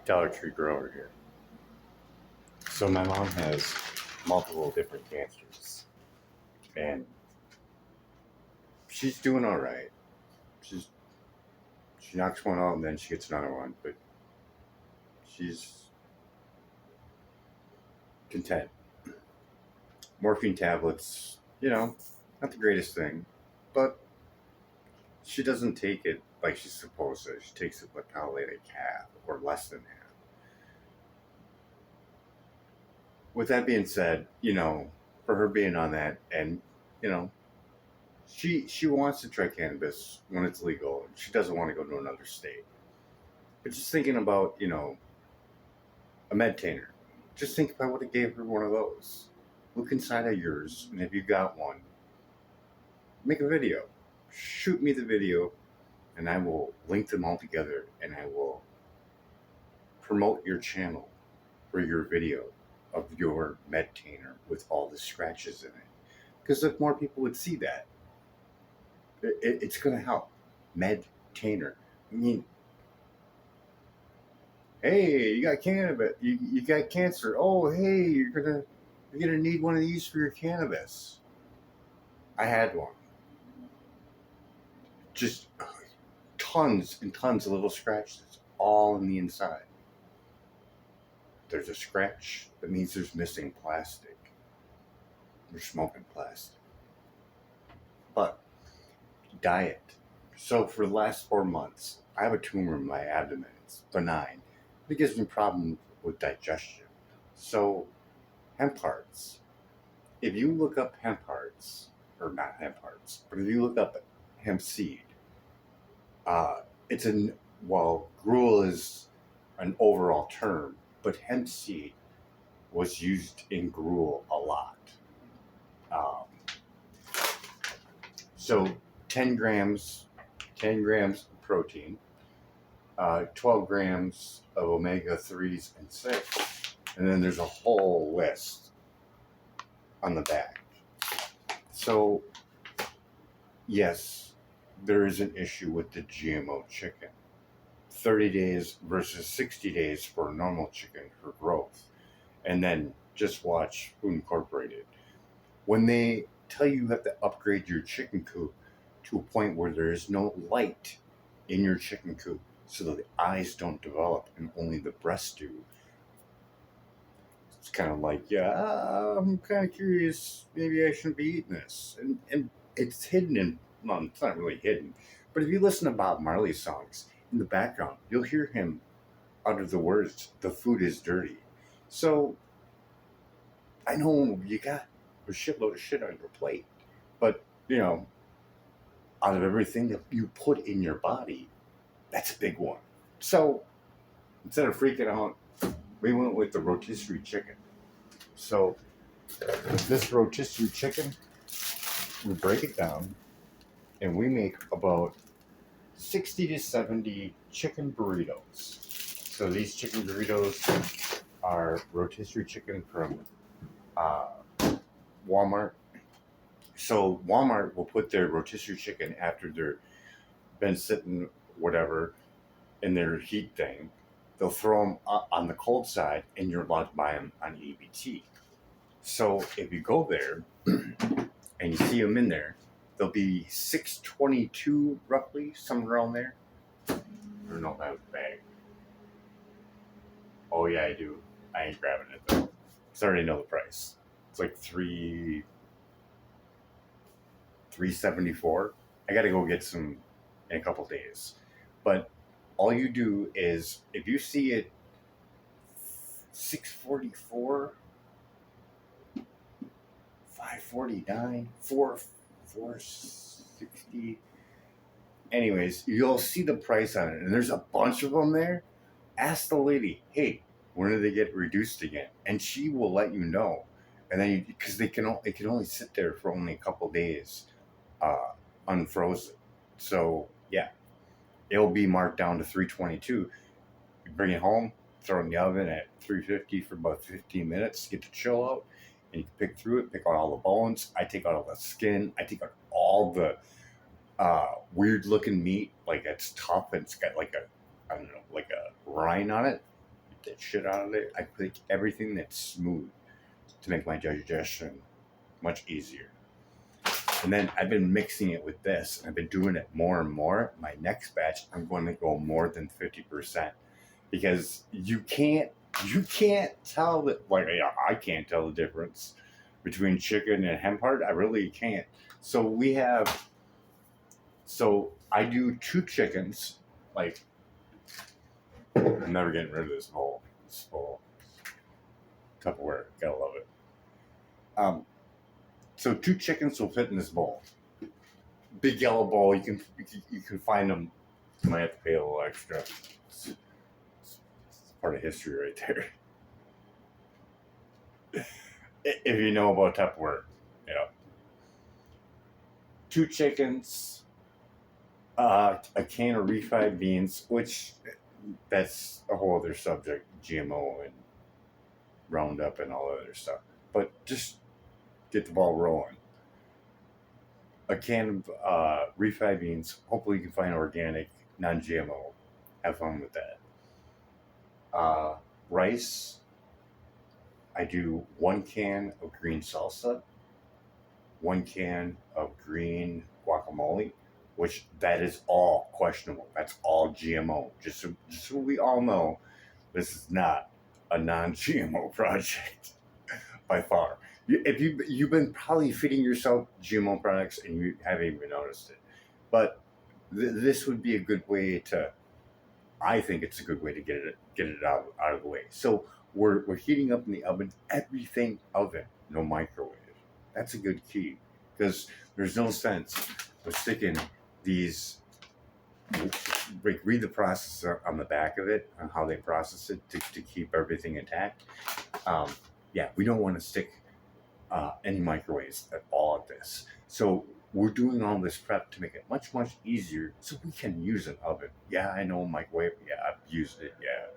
Dollar Tree grower here. So my mom has multiple different cancers, and she's doing all right. She's she knocks one out and then she gets another one, but she's content. Morphine tablets, not the greatest thing, but she doesn't take it like she's supposed to. She takes it like probably like half or less than half. With that being said, for her being on that, and you know, she wants to try cannabis when it's legal. She doesn't want to go to another state. But just thinking about, a meditainer, just think if I would have gave her one of those. Look inside of yours, and if you got one, make a video. Shoot me the video, and I will link them all together, and I will promote your channel for your video of your meditainer with all the scratches in it. Because if more people would see that, it's going to help. Meditainer. I mean, hey, you got cannabis, you got cancer. Oh, hey, you're gonna need one of these for your cannabis. I had one. Just tons and tons of little scratches all in the inside. There's a scratch, that means there's missing plastic. You're smoking plastic. But diet. So for the last 4 months, I have a tumor in my abdomen. It's benign. It gives me problems with digestion. So hemp hearts. If you look up hemp hearts, or not hemp hearts, but if you look up hemp seed, it's gruel is an overall term, but hemp seed was used in gruel a lot. Um, so 10 grams of protein, 12 grams of omega-3s and 6, and then there's a whole list on the back. So, yes, there is an issue with the GMO chicken. 30 days versus 60 days for a normal chicken for growth. And then just watch Food Incorporated. When they tell you have to upgrade your chicken coop to a point where there is no light in your chicken coop so that the eyes don't develop and only the breasts do, it's kind of like, yeah, I'm kind of curious. Maybe I shouldn't be eating this. And it's hidden well, it's not really hidden. But if you listen to Bob Marley's songs, in the background, you'll hear him utter the words, the food is dirty. So I know you got a shitload of shit on your plate. But, out of everything that you put in your body, that's a big one. So instead of freaking out, we went with the rotisserie chicken. So with this rotisserie chicken, we break it down and we make about 60 to 70 chicken burritos. So these chicken burritos are rotisserie chicken from Walmart. So Walmart will put their rotisserie chicken after they're been sitting whatever in their heat thing. They'll throw them on the cold side, and you're allowed to buy them on EBT. So if you go there and you see them in there, they'll be $6.22 roughly, somewhere around there. I don't know if I have a bag. Oh yeah, I do. I ain't grabbing it though. Cause I already know the price. It's like $3.74. I gotta go get some in a couple days. But all you do is, if you see it $6.44, $5.49, $4.60. Anyways, you'll see the price on it, and there's a bunch of them there. Ask the lady, hey, when do they get reduced again? And she will let you know. And then, because it can only sit there for only a couple days, unfrozen. So yeah, it'll be marked down to $3.22. You bring it home, throw it in the oven at 350 for about 15 minutes, get the chill out, and you can pick through it, pick out all the bones. I take out all the skin. I take out all the weird looking meat, like it's tough and it's got like a, I don't know, like a rind on it. that shit out of it. I pick everything that's smooth to make my digestion much easier. And then I've been mixing it with this, and I've been doing it more and more. My next batch, I'm going to go more than 50% because you can't tell that. Like, I can't tell the difference between chicken and hemp heart. I really can't. So I do 2 chickens. Like, I'm never getting rid of this bowl. This bowl, Tupperware, gotta love it. So 2 chickens will fit in this bowl. Big yellow bowl. You can find them. You might have to pay a little extra. It's part of history right there. If you know about Tupperware, 2 chickens, a can of refried beans, which that's a whole other subject, GMO and Roundup and all that other stuff. But just get the ball rolling. A can of refried beans. Hopefully you can find organic, non-GMO. Have fun with that. Rice. I do 1 can of green salsa, 1 can of green guacamole, which that is all questionable. That's all GMO. Just so we all know, this is not a non-GMO project by far. If you've been probably feeding yourself GMO products and you haven't even noticed it, but this would be a good way to. I think it's a good way to get it out of the way. So we're heating up in the oven, everything oven, no microwave. That's a good key because there's no sense of sticking these. Like, read the process on the back of it on how they process it to keep everything intact. We don't want to stick any microwaves at all at this. So we're doing all this prep to make it much easier so we can use an oven. Yeah, I know microwave. Yeah, I've used it. Yeah.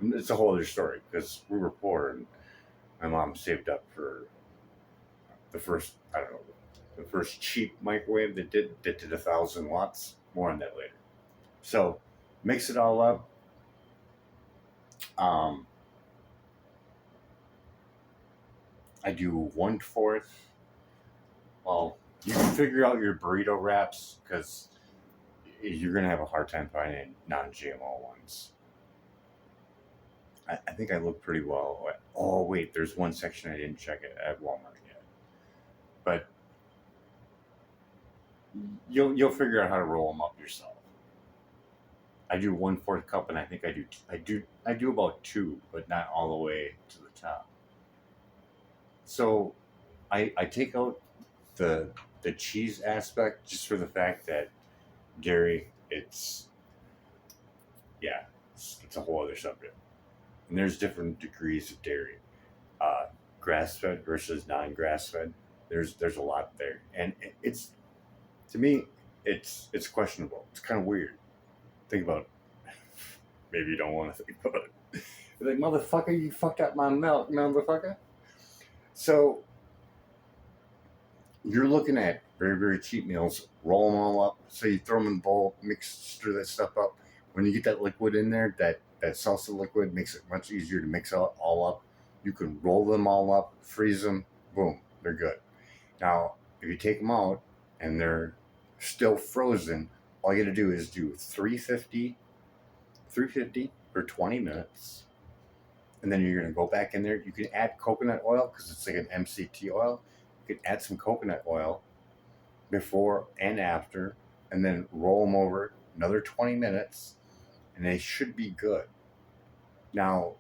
It's a whole other story because we were poor and my mom saved up for the first, the first cheap microwave that did 1,000 watts. More on that later. So mix it all up. I do 1/4. Well, you can figure out your burrito wraps because you're gonna have a hard time finding non-GMO ones. I think I look pretty well. Oh wait, there's one section I didn't check it at Walmart yet, but you'll figure out how to roll them up yourself. I do 1/4 cup, and I think I do about 2, but not all the way to the top. So I take out the cheese aspect just for the fact that dairy, it's a whole other subject. And there's different degrees of dairy. Grass fed versus non grass fed. There's a lot there, and it's, to me, it's questionable. It's kind of weird. Think about it. Maybe you don't want to think about it. You're like, motherfucker, you fucked up my milk, motherfucker. So you're looking at very cheap meals. Roll them all up. So you throw them in the bowl, stir that stuff up. When you get that liquid in there, that salsa liquid makes it much easier to mix it all up. You can roll them all up, freeze them, boom, they're good. Now, if you take them out and they're still frozen, all you got to do is do 350 for 20 minutes. And then you're going to go back in there. You can add coconut oil because it's like an MCT oil. You can add some coconut oil before and after, and then roll them over another 20 minutes, and they should be good. Now,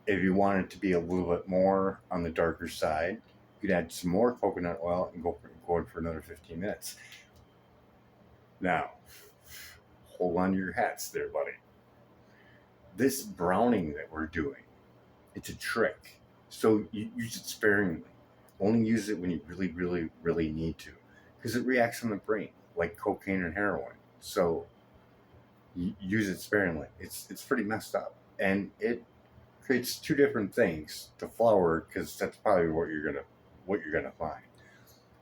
if you want it to be a little bit more on the darker side, you could add some more coconut oil and go for another 15 minutes. Now, hold on to your hats there, buddy. This browning that we're doing, it's a trick. So you use it sparingly. Only use it when you really need to, because it reacts on the brain like cocaine and heroin. So you use it sparingly. It's pretty messed up, and it creates 2 different things. The flour, because that's probably what you're gonna find.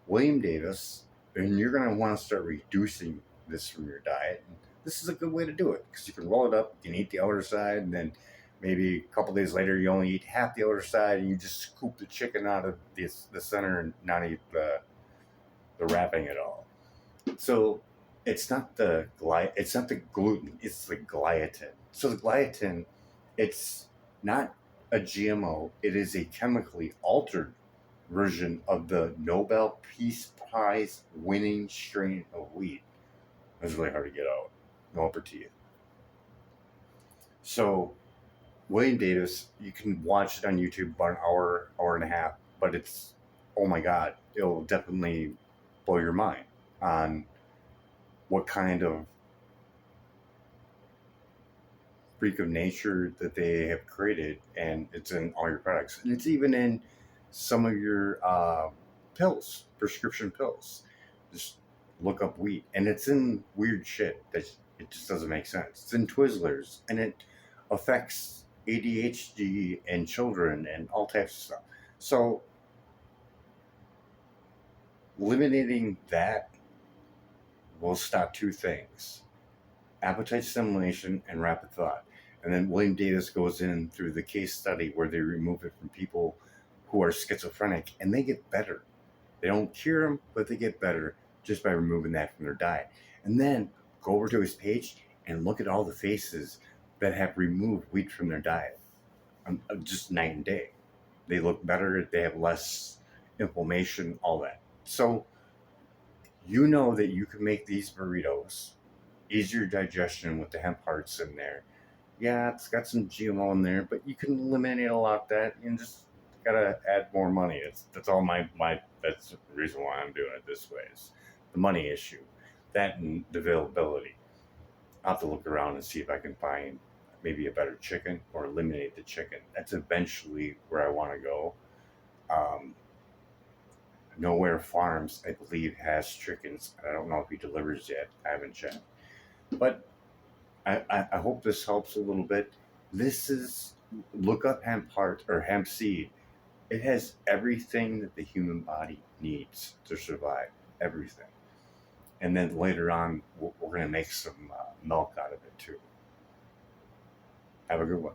William Davis, and you're gonna want to start reducing this from your diet. this is a good way to do it because you can roll it up, you can eat the outer side, and then maybe a couple days later you only eat half the outer side, and you just scoop the chicken out of the center and not eat the wrapping at all. So it's not the gluten, it's the gliadin. So the gliadin, it's not a GMO, it is a chemically altered version of the Nobel Peace Prize winning strain of wheat. It's really hard to get out. No over to you. So William Davis, you can watch it on YouTube about an hour, hour and a half, but it's, oh my God, it'll definitely blow your mind on what kind of freak of nature that they have created, and it's in all your products, and it's even in some of your pills, prescription pills. Just look up wheat, and it's in weird shit that it just doesn't make sense. It's in Twizzlers, and it affects ADHD and children and all types of stuff. So eliminating that will stop two things: appetite stimulation and rapid thought. And then William Davis goes in through the case study where they remove it from people who are schizophrenic, and they get better. They don't cure them, but they get better just by removing that from their diet. And then go over to his page and look at all the faces that have removed wheat from their diet. Just night and day. They look better, they have less inflammation, all that. So you know that you can make these burritos easier digestion with the hemp hearts in there. Yeah, it's got some GMO in there, but you can eliminate a lot of that and just gotta add more money. That's all my that's the reason why I'm doing it this way is the money issue. That and the availability. I'll have to look around and see if I can find maybe a better chicken or eliminate the chicken. That's eventually where I want to go. Um, Nowhere Farms, I believe, has chickens. I don't know if he delivers yet. I haven't checked. But I hope this helps a little bit. This is look up hemp heart or hemp seed. It has everything that the human body needs to survive. Everything. And then later on, we're going to make some milk out of it too. Have a good one.